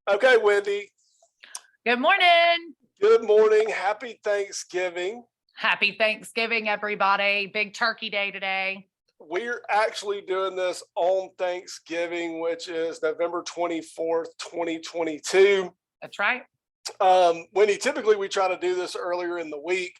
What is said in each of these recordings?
Okay, Wendy. Good morning. Good morning. Happy Thanksgiving. Happy Thanksgiving, everybody. Big turkey day today. We're actually doing this on Thanksgiving, which is November 24th, 2022. That's right. Wendy, typically we try to do this earlier in the week.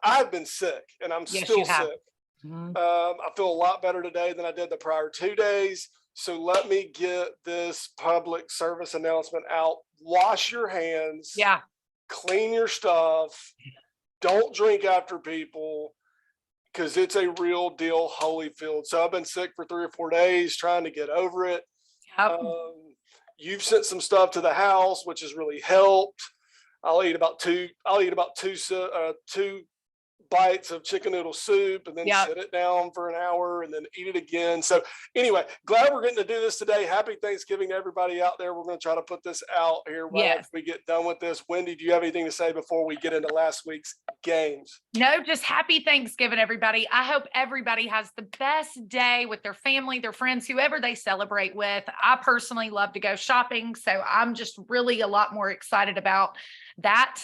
I've been sick and I'm still sick. Mm-hmm. I feel a lot better today than I did the prior 2 days. So let me get this public service announcement out. Wash your hands. Yeah. Clean your stuff. Don't drink after people because it's a real deal Holyfield. So I've been sick for 3 or 4 days trying to get over it. Yep. You've sent some stuff to the house, which has really helped. I'll eat about two bites of chicken noodle soup and then sit it down for an hour and then eat it again. So anyway, glad we're getting to do this today. Happy Thanksgiving to everybody out there. We're going to try to put this out here after we get done with this. Wendy, do you have anything to say before we get into last week's games? No, just happy Thanksgiving, everybody. I hope everybody has the best day with their family, their friends, whoever they celebrate with. I personally love to go shopping, so I'm just really a lot more excited about that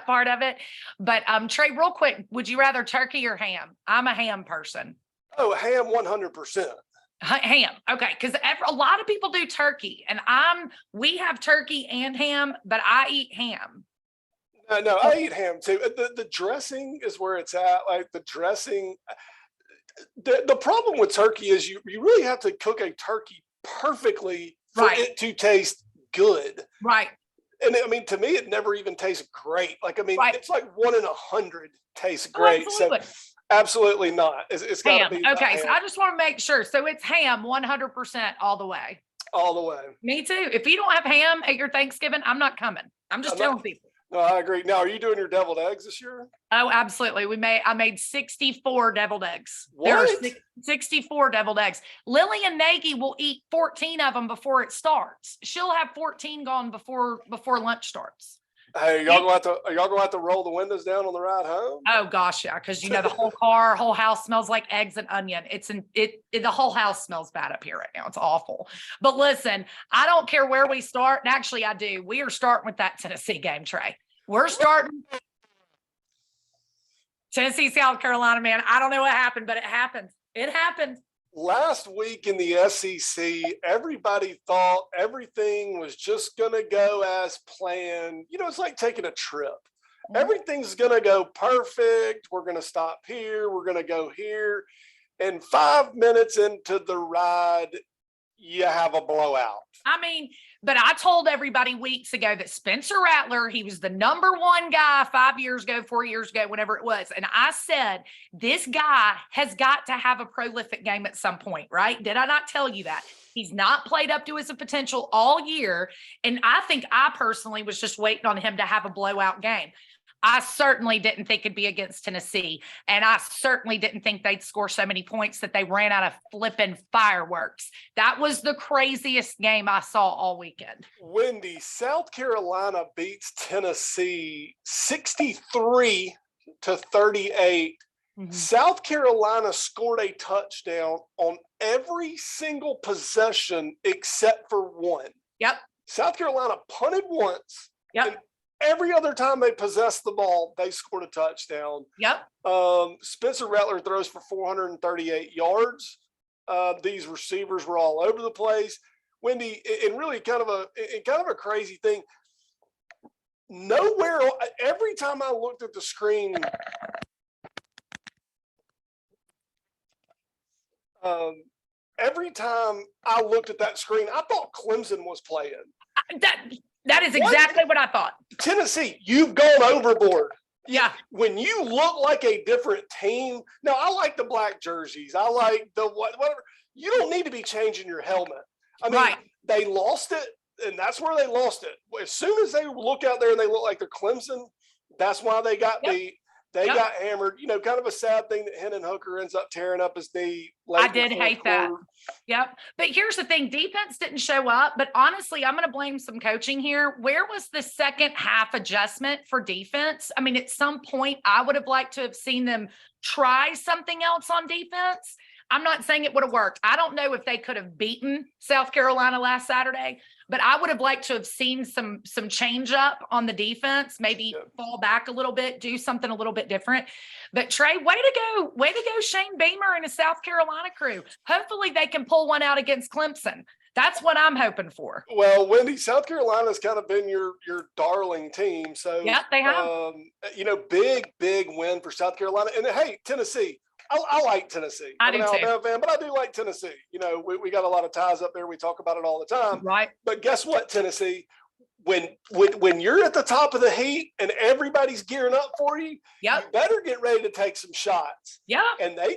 part of it. But Trey, real quick, would you rather turkey or ham? I'm a ham person. Oh, ham 100%. Ham. Okay. Because a lot of people do turkey and we have turkey and ham, but I eat ham. No, I eat ham too. The dressing is where it's at. Like the dressing, the problem with turkey is you really have to cook a turkey perfectly for it to taste good. Right. And I mean, to me, it never even tastes great. Like, I mean, it's like 1 in 100 tastes great. Absolutely. So absolutely not. It's got to be okay. So I just want to make sure. So it's ham 100% all the way. All the way. Me too. If you don't have ham at your Thanksgiving, I'm not coming. I'm just telling people. No, I agree. Now, are you doing your deviled eggs this year? Oh, absolutely. I made 64 deviled eggs. What? There are 64 deviled eggs. Lily and Nagy will eat 14 of them before it starts. She'll have 14 gone before lunch starts. Hey, are y'all going to have to roll the windows down on the ride home? Oh gosh, yeah, because the whole house smells like eggs and onion. The whole house smells bad up here right now. It's awful. But listen, I don't care where we start. And actually, I do. We are starting with that Tennessee game, Trey. We're starting Tennessee, South Carolina, man. I don't know what happened, but it happened. It happened. Last week in the SEC, everybody thought everything was just going to go as planned. You know, it's like taking a trip. Everything's going to go perfect. We're going to stop here. We're going to go here. And 5 minutes into the ride, you have a blowout. I mean, but I told everybody weeks ago that Spencer Rattler, he was the number one guy 5 years ago, 4 years ago, whenever it was. And I said, this guy has got to have a prolific game at some point, right? Did I not tell you that? He's not played up to his potential all year. And I think I personally was just waiting on him to have a blowout game. I certainly didn't think it'd be against Tennessee. And I certainly didn't think they'd score so many points that they ran out of flipping fireworks. That was the craziest game I saw all weekend. Wendy, South Carolina beats Tennessee 63-38. Mm-hmm. South Carolina scored a touchdown on every single possession except for one. Yep. South Carolina punted once. Yep. And every other time they possessed the ball, they scored a touchdown. Yep. Spencer Rattler throws for 438 yards. These receivers were all over the place. Wendy, and really kind of a crazy thing. Nowhere, every time I looked at the screen, every time I looked at that screen, I thought Clemson was playing. That is exactly what I thought. Tennessee, you've gone overboard. Yeah. When you look like a different team, now I like the black jerseys. I like the whatever. You don't need to be changing your helmet. I mean, They lost it, and that's where they lost it. As soon as they look out there and they look like they're Clemson, that's why they got beat. They got hammered. You know, kind of a sad thing that Hendon Hooker ends up tearing up his knee. I did hate that. Yep. But here's the thing. Defense didn't show up. But honestly, I'm going to blame some coaching here. Where was the second half adjustment for defense? I mean, at some point, I would have liked to have seen them try something else on defense. I'm not saying it would have worked. I don't know if they could have beaten South Carolina last Saturday, but I would have liked to have seen some change up on the defense, maybe fall back a little bit, do something a little bit different. But Trey, way to go, Shane Beamer and his South Carolina crew. Hopefully they can pull one out against Clemson. That's what I'm hoping for. Well, Wendy, South Carolina's kind of been your darling team. So, yeah, they have. Big win for South Carolina. And hey, Tennessee. I like Tennessee. I'm an Alabama fan, but I do like Tennessee. We got a lot of ties up there. We talk about it all the time. Right. But guess what, Tennessee? When you're at the top of the heat and everybody's gearing up for you, you better get ready to take some shots. Yeah. And they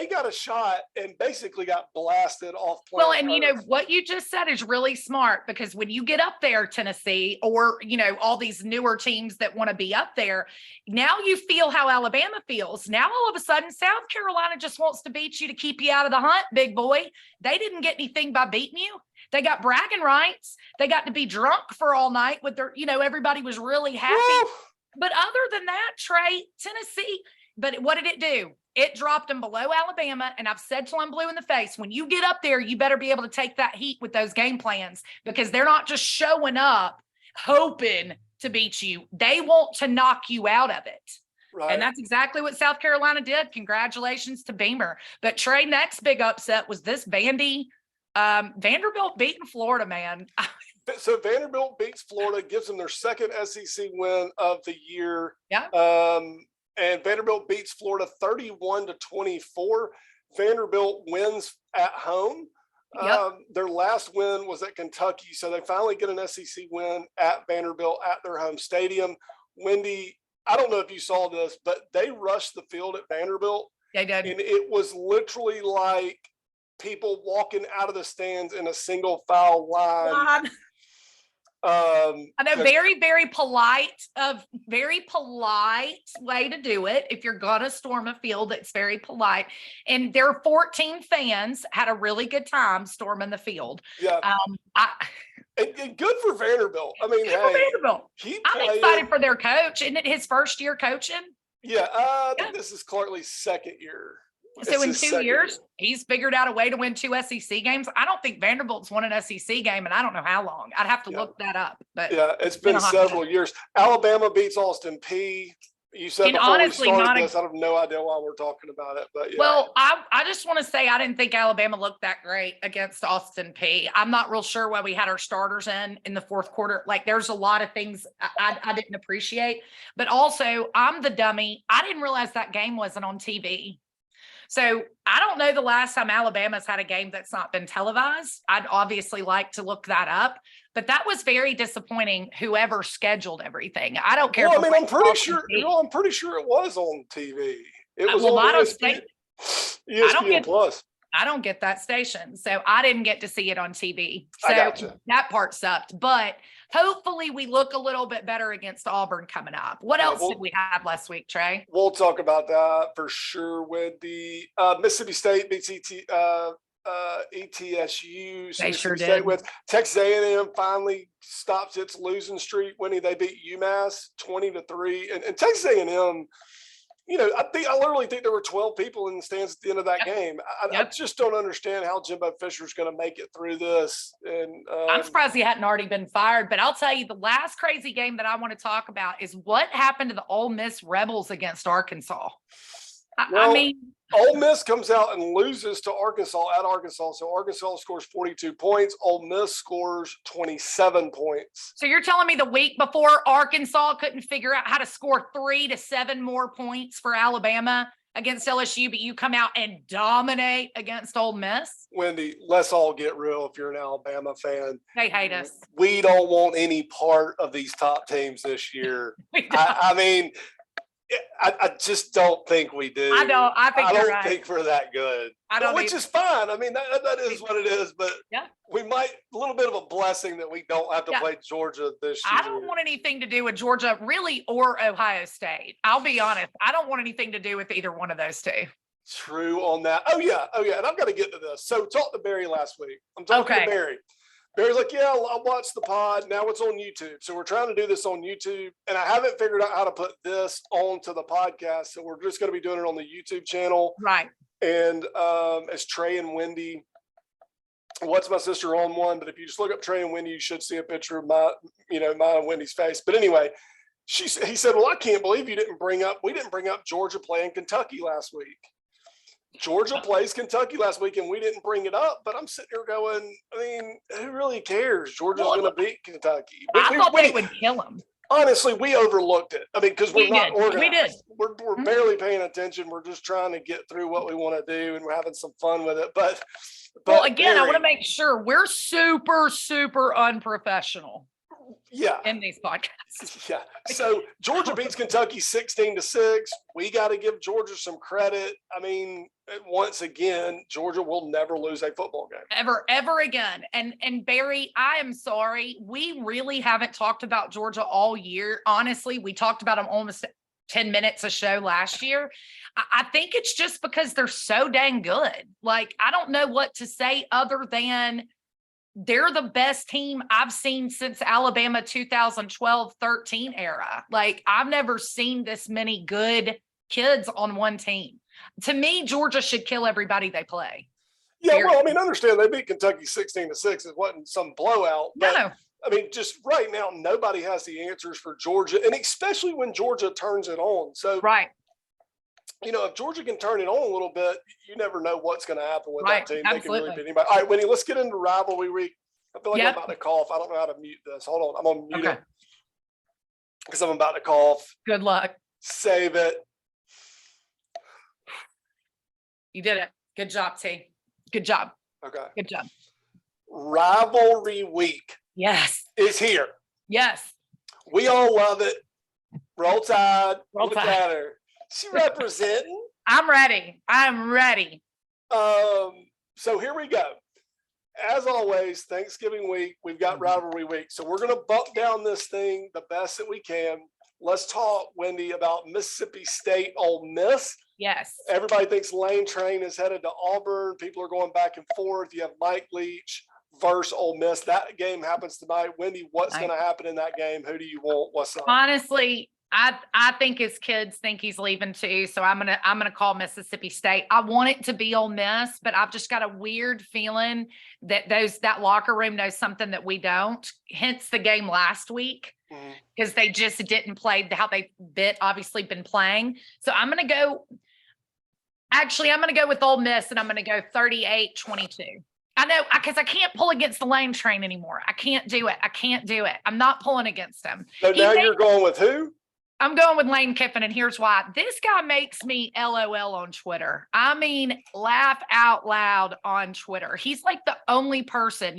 got a shot and basically got blasted off. Well, and what you just said is really smart, because when you get up there, Tennessee, or all these newer teams that want to be up there, now you feel how Alabama feels. Now all of a sudden, South Carolina just wants to beat you to keep you out of the hunt, big boy. They didn't get anything by beating you. They got bragging rights. They got to be drunk for all night with their, everybody was really happy. Woo! But other than that, Trey, Tennessee, but what did it do? It dropped them below Alabama. And I've said till I'm blue in the face, when you get up there, you better be able to take that heat with those game plans, because they're not just showing up hoping to beat you. They want to knock you out of it. Right. And that's exactly what South Carolina did. Congratulations to Beamer. But Trey, next big upset was this Vandy. Vanderbilt beating Florida, man. So Vanderbilt beats Florida, gives them their second SEC win of the year. Yeah. And Vanderbilt beats Florida 31-24. Vanderbilt wins at home. Yep. Their last win was at Kentucky, so they finally get an SEC win at Vanderbilt at their home stadium. Wendy, I don't know if you saw this, but they rushed the field at Vanderbilt. They did. And it was literally like people walking out of the stands in a single file line. I know, very, very polite way to do it. If you're gonna storm a field, it's very polite. And their 14 fans had a really good time storming the field. Yeah. And good for Vanderbilt. I mean, Vanderbilt. I'm excited for their coach. Isn't it his first year coaching? Yeah, I think this is Clarkley's second year. So in 2 years, he's figured out a way to win 2 SEC games. I don't think Vanderbilt's won an SEC game, and I don't know how long. I'd have to look that up. But yeah, it's been several years. Alabama beats Austin Peay. You said and before honestly, we started this, I have no idea why we're talking about it. But yeah. Well, I just want to say I didn't think Alabama looked that great against Austin Peay. I'm not real sure why we had our starters in the fourth quarter. Like, there's a lot of things I didn't appreciate. But also, I'm the dummy. I didn't realize that game wasn't on TV. So I don't know the last time Alabama's had a game that's not been televised. I'd obviously like to look that up, but that was very disappointing. Whoever scheduled everything, I don't care. Well, I mean, I'm pretty sure it was on TV. It was on ESPN Plus. I don't get that station, so I didn't get to see it on TV. So that part sucked. But hopefully we look a little bit better against Auburn coming up. What else did we have last week, Trey? We'll talk about that for sure. With the Mississippi State beats ETSU. They sure did. With Texas A&M finally stops its losing streak. When they beat UMass 20-3, and Texas A&M. I literally think there were 12 people in the stands at the end of that game. I just don't understand how Jimbo Fisher's going to make it through this. And I'm surprised he hadn't already been fired. But I'll tell you, the last crazy game that I want to talk about is what happened to the Ole Miss Rebels against Arkansas. I mean, Ole Miss comes out and loses to Arkansas at Arkansas. So Arkansas scores 42 points. Ole Miss scores 27 points. So you're telling me the week before Arkansas couldn't figure out how to score 3 to 7 more points for Alabama against LSU, but you come out and dominate against Ole Miss? Wendy, let's all get real. If you're an Alabama fan, they hate us. We don't want any part of these top teams this year. I mean, I just don't think we do. I don't think we're that good. Which is fine. I mean, that is what it is. But we might a little bit of a blessing that we don't have to play Georgia this year. I don't want anything to do with Georgia, really, or Ohio State. I'll be honest. I don't want anything to do with either one of those two. True on that. Oh yeah. And I've got to get to this. So talked to Barry last week. I'm talking to Barry. Barry's like, yeah, I'll watch the pod. Now it's on YouTube. So we're trying to do this on YouTube. And I haven't figured out how to put this onto the podcast. So we're just going to be doing it on the YouTube channel. Right. And as Trey and Wendy, What's My Sister on one, but if you just look up Trey and Wendy, you should see a picture of mine and Wendy's face. But anyway, he said, well, I can't believe we didn't bring up Georgia playing Kentucky last week. Georgia plays Kentucky last week, and we didn't bring it up. But I'm sitting here going, I mean, who really cares? Georgia's going to beat Kentucky. I thought they would kill them. Honestly, we overlooked it. I mean, because we're not organized. We did. We're barely paying attention. We're just trying to get through what we want to do, and we're having some fun with it. But well, again, I want to make sure we're super, super unprofessional. Yeah. In these podcasts. Yeah. So Georgia beats Kentucky 16-6. We got to give Georgia some credit. I mean, once again, Georgia will never lose a football game. Ever again. And Barry, I am sorry. We really haven't talked about Georgia all year. Honestly, we talked about them almost 10 minutes a show last year. I think it's just because they're so dang good. Like, I don't know what to say other than they're the best team I've seen since Alabama 2012-13 era. Like, I've never seen this many good kids on one team. To me, Georgia should kill everybody they play. Yeah, well, I mean, understand they beat Kentucky 16-6. It wasn't some blowout. But, no. I mean, just right now, nobody has the answers for Georgia, and especially when Georgia turns it on. So, right. If Georgia can turn it on a little bit, you never know what's going to happen with that team. Absolutely. They can really beat anybody. All right, Winnie, let's get into rivalry week. I feel like I'm about to cough. I don't know how to mute this. Hold on. I'm going to mute it because I'm about to cough. Good luck. Save it. You did it. Good job, T. Good job. Okay. Good job. Rivalry week. Yes. Is here. Yes. We all love it. Roll Tide. Roll Look Tide. at her. She representing. I'm ready. I'm ready. So here we go. As always, Thanksgiving week, we've got rivalry week. So we're going to bump down this thing the best that we can. Let's talk, Wendy, about Mississippi State Ole Miss. Yes. Everybody thinks Lane Train is headed to Auburn. People are going back and forth. You have Mike Leach versus Ole Miss. That game happens tonight. Wendy, what's going to happen in that game? Who do you want? What's up? Honestly, I think his kids think he's leaving too. So I'm gonna call Mississippi State. I want it to be Ole Miss, but I've just got a weird feeling that that locker room knows something that we don't. Hence the game last week, because they just didn't play how they've obviously been playing. So I'm gonna go with Ole Miss, and I'm gonna go 38-22. I know, because I can't pull against the Lane Train anymore. I can't do it. I'm not pulling against him. So now you're going with who? I'm going with Lane Kiffin, and here's why. This guy makes me LOL on Twitter. I mean, laugh out loud on Twitter. He's like the only person.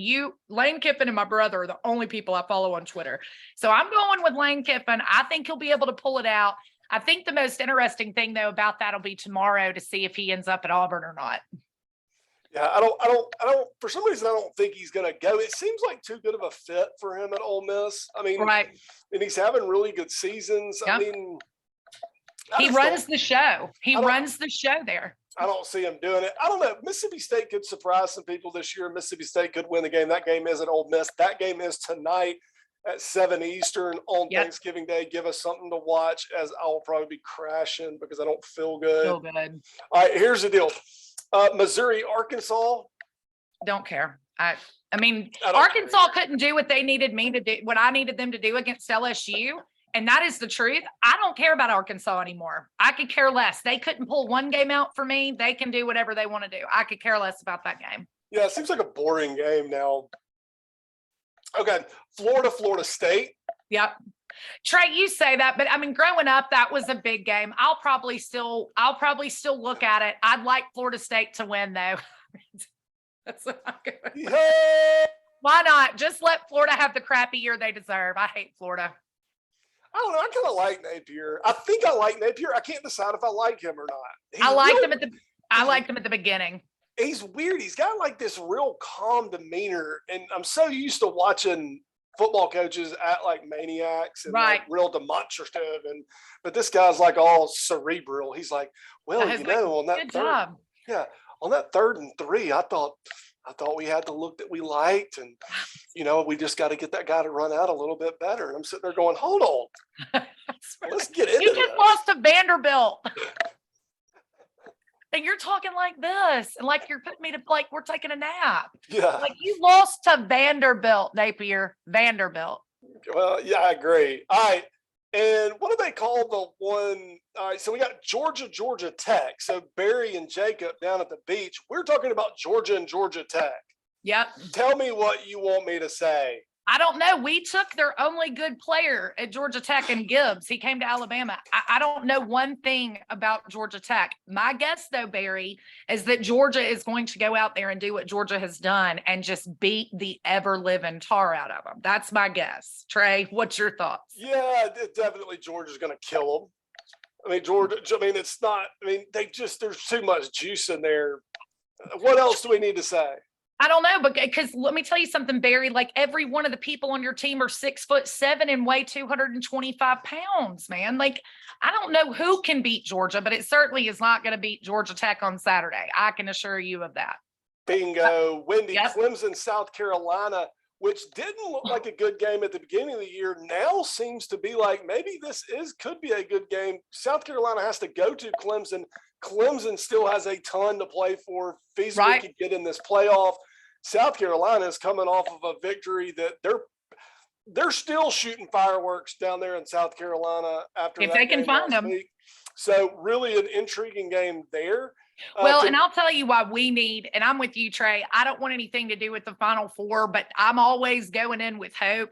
Lane Kiffin and my brother are the only people I follow on Twitter. So I'm going with Lane Kiffin. I think he'll be able to pull it out. I think the most interesting thing, though, about that will be tomorrow to see if he ends up at Auburn or not. Yeah, I don't, for some reason, I don't think he's going to go. It seems like too good of a fit for him at Ole Miss. I mean, and he's having really good seasons. Yep. I mean, he runs the show. He runs the show there. I don't see him doing it. I don't know. Mississippi State could surprise some people this year. Mississippi State could win the game. That game is at Ole Miss. That game is tonight at 7 Eastern on Thanksgiving Day. Give us something to watch, as I will probably be crashing because I don't feel good. Feel good. All right, here's the deal. Missouri, Arkansas. Don't care. I mean, Arkansas couldn't do what they needed me to do, what I needed them to do against LSU. And that is the truth. I don't care about Arkansas anymore. I could care less. They couldn't pull one game out for me. They can do whatever they want to do. I could care less about that game. Yeah, it seems like a boring game now. Okay, Florida State. Yep. Trey, you say that, but I mean, growing up, that was a big game. I'll probably still look at it. I'd like Florida State to win, though. That's what I'm going with. Why not? Just let Florida have the crappy year they deserve. I hate Florida. I don't know. I kind of like Napier. I think I like Napier. I can't decide if I like him or not. I liked him at the beginning. He's weird. He's got like this real calm demeanor, and I'm so used to watching football coaches act like maniacs and like real demonstrative, but this guy's like all cerebral. He's like, well, on that on that 3rd and 3, I thought we had the look that we liked, and we just got to get that guy to run out a little bit better. And I'm sitting there going, hold on, let's get into it. You just lost to Vanderbilt. And you're talking like this, and like you're putting me to like we're taking a nap. Yeah. Like you lost to Vanderbilt, Napier. Vanderbilt. Well, yeah, I agree. All right. And what do they call the one? All right, so we got Georgia Tech. So Barry and Jacob down at the beach. We're talking about Georgia and Georgia Tech. Yep. Tell me what you want me to say. I don't know. We took their only good player at Georgia Tech and Gibbs. He came to Alabama. I don't know one thing about Georgia Tech. My guess, though, Barry, is that Georgia is going to go out there and do what Georgia has done and just beat the ever-living tar out of them. That's my guess. Trey, what's your thoughts? Yeah, definitely Georgia's going to kill them. I mean, Georgia, it's not, there's too much juice in there. What else do we need to say? I don't know, because let me tell you something, Barry, like every one of the people on your team are 6'7" and weigh 225 pounds, man. Like, I don't know who can beat Georgia, but it certainly is not going to beat Georgia Tech on Saturday. I can assure you of that. Bingo. Wendy, Yep. Clemson, South Carolina, which didn't look like a good game at the beginning of the year, now seems to be like maybe could be a good game. South Carolina has to go to Clemson. Clemson still has a ton to play for. Feasibly could get in this playoff. South Carolina is coming off of a victory that they're still shooting fireworks down there in South Carolina after if that they can game find last them. week. So really an intriguing game there. Well, and I'll tell you why we need, and I'm with you, Trey. I don't want anything to do with the Final Four, but I'm always going in with hope.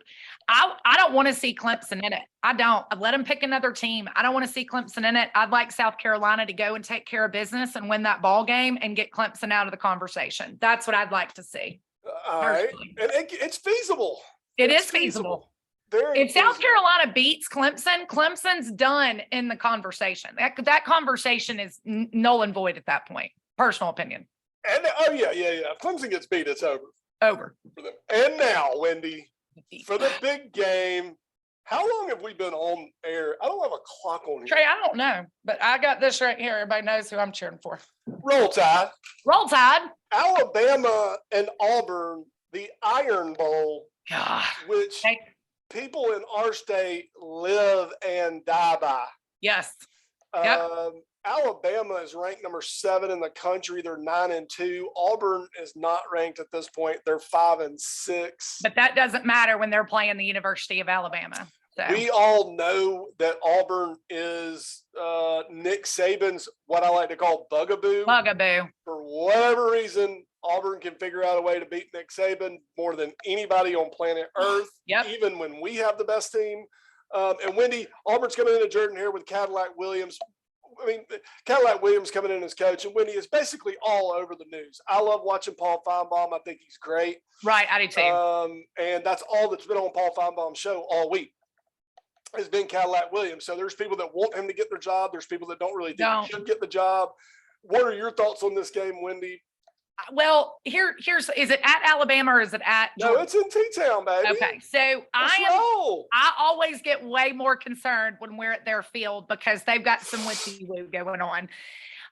I don't want to see Clemson in it. I don't. I'd let them pick another team. I don't want to see Clemson in it. I'd like South Carolina to go and take care of business and win that ball game and get Clemson out of the conversation. That's what I'd like to see. All right. And it's feasible. It's feasible. If South Carolina beats Clemson, Clemson's done in the conversation. That conversation is null and void at that point. Personal opinion. And yeah. If Clemson gets beat, it's over. Over. For them. And now, Wendy, for the big game, how long have we been on air? I don't have a clock on here. Trey, I don't know, but I got this right here. Everybody knows who I'm cheering for. Roll Tide. Roll Tide. Alabama and Auburn, the Iron Bowl, God. which people in our state live and die by. Yes. Yep. Alabama is ranked number 7 in the country. They're 9-2. Auburn is not ranked at this point. They're 5-6. But that doesn't matter when they're playing the University of Alabama. So. We all know that Auburn is Nick Saban's, what I like to call bugaboo. Bugaboo. For whatever reason, Auburn can figure out a way to beat Nick Saban more than anybody on planet Earth, even when we have the best team. And Wendy, Auburn's coming into Jordan here with Cadillac Williams. I mean, Cadillac Williams coming in as coach, and Wendy is basically all over the news. I love watching Paul Feinbaum. I think he's great. Right, I do too. And that's all that's been on Paul Feinbaum's show all week has been Cadillac Williams. So there's people that want him to get their job. There's people that don't really think he should get the job. What are your thoughts on this game, Wendy? Well, here's is it at Alabama or is it at Georgia? No, it's in T-Town, baby. Okay, so I always get way more concerned when we're at their field because they've got some witchy-woo going on.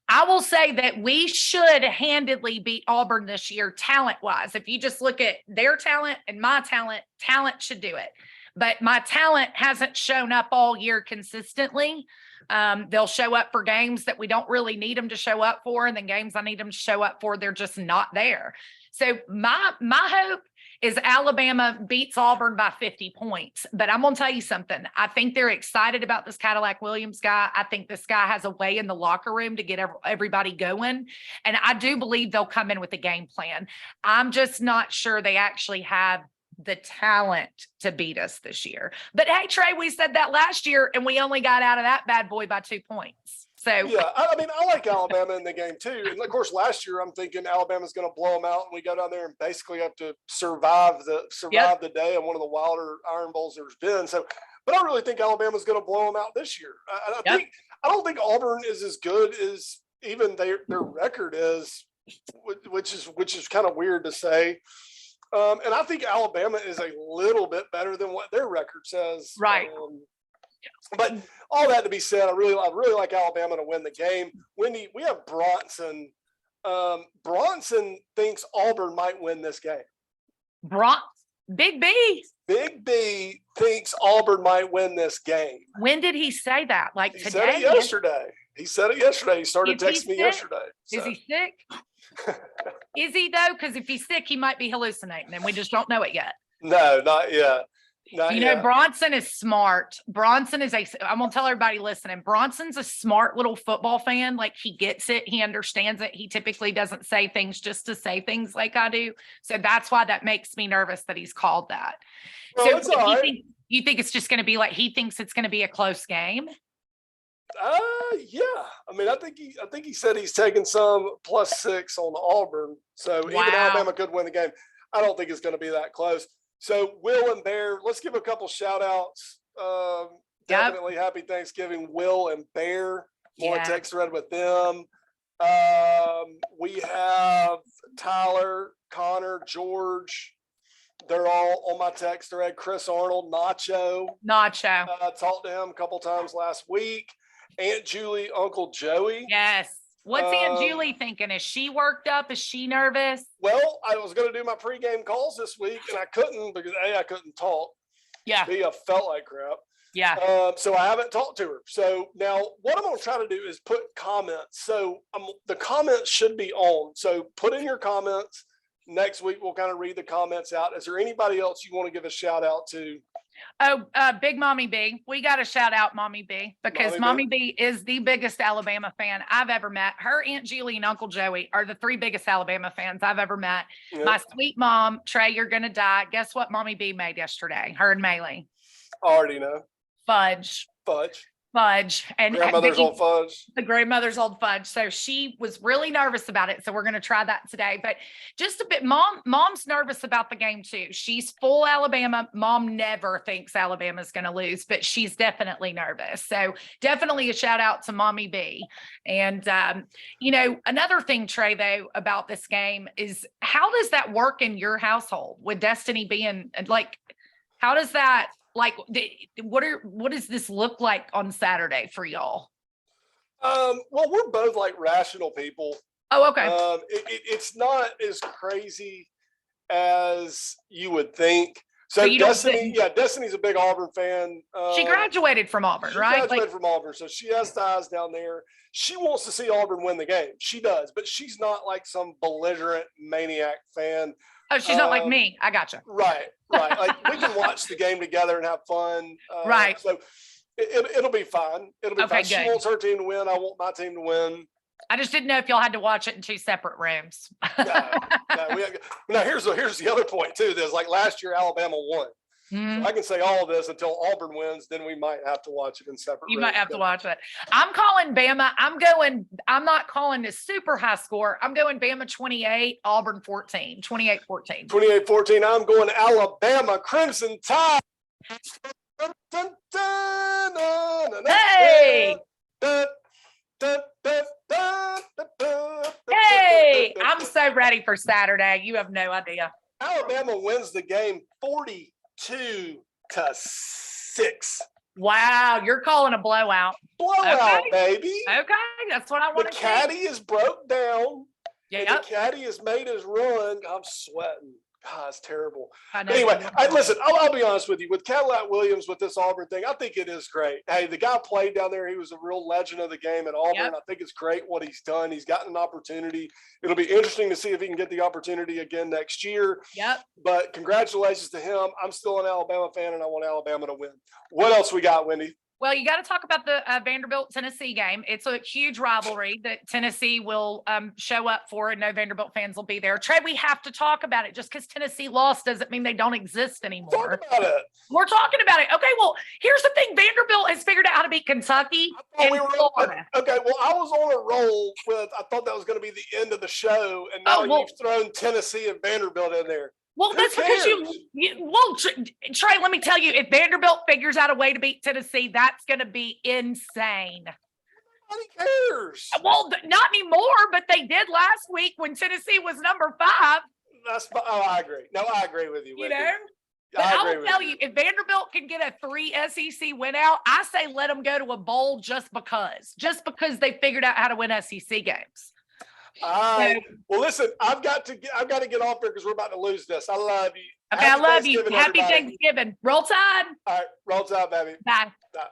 I will say that we should handedly beat Auburn this year, talent-wise. If you just look at their talent and my talent should do it. But my talent hasn't shown up all year consistently. They'll show up for games that we don't really need them to show up for, and then games I need them to show up for, they're just not there. So my hope is Alabama beats Auburn by 50 points. But I'm going to tell you something. I think they're excited about this Cadillac Williams guy. I think this guy has a way in the locker room to get everybody going. And I do believe they'll come in with a game plan. I'm just not sure they actually have the talent to beat us this year. But hey, Trey, we said that last year and we only got out of that bad boy by 2 points. So yeah, I mean, I like Alabama in the game too. And of course, last year I'm thinking Alabama's going to blow them out, and we go down there and basically have to survive the day on one of the wilder Iron Bowls there's been. So, but I really think Alabama's going to blow them out this year. I don't think Auburn is as good as even their record is, which is kind of weird to say. And I think Alabama is a little bit better than what their record says. Right. But all that to be said, I really like Alabama to win the game. Wendy, we have Bronson. Bronson thinks Auburn might win this game. Big B. Big B thinks Auburn might win this game. When did he say that? Like he today? Said it yesterday. He said it yesterday. He started Is he texting me sick? yesterday. Is So. he sick? Is he though? Because if he's sick, he might be hallucinating, and we just don't know it yet. No, not yet. Not You yet. know, Bronson is smart. Bronson is I'm gonna tell everybody listening, Bronson's a smart little football fan. Like, he gets it, he understands it. He typically doesn't say things just to say things like I do. So that's why that makes me nervous that he's called that. Well, So it's all right. you think it's just gonna be like, he thinks it's gonna be a close game? Yeah. I mean, I think he said he's taking some +6 on Auburn. So even Alabama could win the game. I don't think it's going to be that close. So Will and Bear, let's give a couple shout outs. Definitely happy Thanksgiving, Will and Bear. More text thread with them. We have Tyler, Connor, George. They're all on my text thread. Chris Arnold, Nacho. Talked to him a couple times last week. Aunt Julie, Uncle Joey. Yes. What's Aunt Julie thinking? Is she worked up? Is she nervous? Well, I was going to do my pregame calls this week, and I couldn't because I couldn't talk. Yeah. B, I felt like crap. Yeah. So I haven't talked to her. So now what I'm going to try to do is put comments. So the comments should be on. So put in your comments. Next week, we'll kind of read the comments out. Is there anybody else you want to give a shout out to? Oh, Big Mommy B. We got to shout out Mommy B, because Mommy B is the biggest Alabama fan I've ever met. Her Aunt Julie and Uncle Joey are the 3 biggest Alabama fans I've ever met. Yep. My sweet mom, Trey, you're going to die. Guess what Mommy B made yesterday? Her and Maylee. Already know. Fudge. And grandmother's old fudge. The grandmother's old fudge. So she was really nervous about it. So we're going to try that today. But just a bit, mom's nervous about the game too. She's full Alabama. Mom never thinks Alabama's going to lose, but she's definitely nervous. So definitely a shout out to Mommy B. And, you know, another thing, Trey, though, about this game is, how does that work in your household with Destiny being like, how does that, like, what does this look like on Saturday for y'all? Well, we're both like rational people. Oh, okay. It's not as crazy as you would think. So Destiny's a big Auburn fan. She graduated from Auburn, right? She graduated from Auburn, so she has ties down there. She wants to see Auburn win the game. She does, but she's not like some belligerent maniac fan. Oh, she's not like me. I gotcha. Right. Like, we can watch the game together and have fun. Right. So it'll be fine. It'll be fine. Good. She wants her team to win. I want my team to win. I just didn't know if y'all had to watch it in 2 separate rooms. Now here's the other point too. There's like last year Alabama won. Mm-hmm. So I can say all of this until Auburn wins, then we might have to watch it in separate. You might have to watch it. I'm calling Bama. I'm not calling this super high score. I'm going Bama 28, Auburn 14, 28-14. 28-14. I'm going Alabama Crimson Tide. Hey! Hey! I'm so ready for Saturday. You have no idea. Alabama wins the game 42-6. Wow, you're calling a blowout. Blowout, baby. Okay, that's what I want to see. The caddy is broke down. Yeah. The caddy has made his run. I'm sweating. God, it's terrible. Anyway, listen, I'll be honest with you. With Cadillac Williams, with this Auburn thing, I think it is great. Hey, the guy played down there. He was a real legend of the game at Auburn. Yep. I think it's great what he's done. He's gotten an opportunity. It'll be interesting to see if he can get the opportunity again next year. Yep. But congratulations to him. I'm still an Alabama fan, and I want Alabama to win. What else we got, Wendy? Well, you got to talk about the Vanderbilt-Tennessee game. It's a huge rivalry that Tennessee will show up for, and no Vanderbilt fans will be there. Trey, we have to talk about it. Just because Tennessee lost doesn't mean they don't exist anymore. Talk about it. We're talking about it. Okay, well, here's the thing. Vanderbilt has figured out how to beat Kentucky and Florida. Okay, well, I was on a roll with, I thought that was going to be the end of the show, and now you've thrown Tennessee and Vanderbilt in there. Well, that's because Trey, let me tell you, if Vanderbilt figures out a way to beat Tennessee, that's going to be insane. Nobody cares. Well, not anymore, but they did last week when Tennessee was number 5. I agree. No, I agree with you. You know? But I will tell you, if Vanderbilt can get a 3 SEC win out, I say let them go to a bowl just because they figured out how to win SEC games. Well, listen, I've got to get off there because we're about to lose this. I love you. Okay, I love you. Happy Thanksgiving. Roll Tide. All right, roll Tide, baby. Bye. Bye.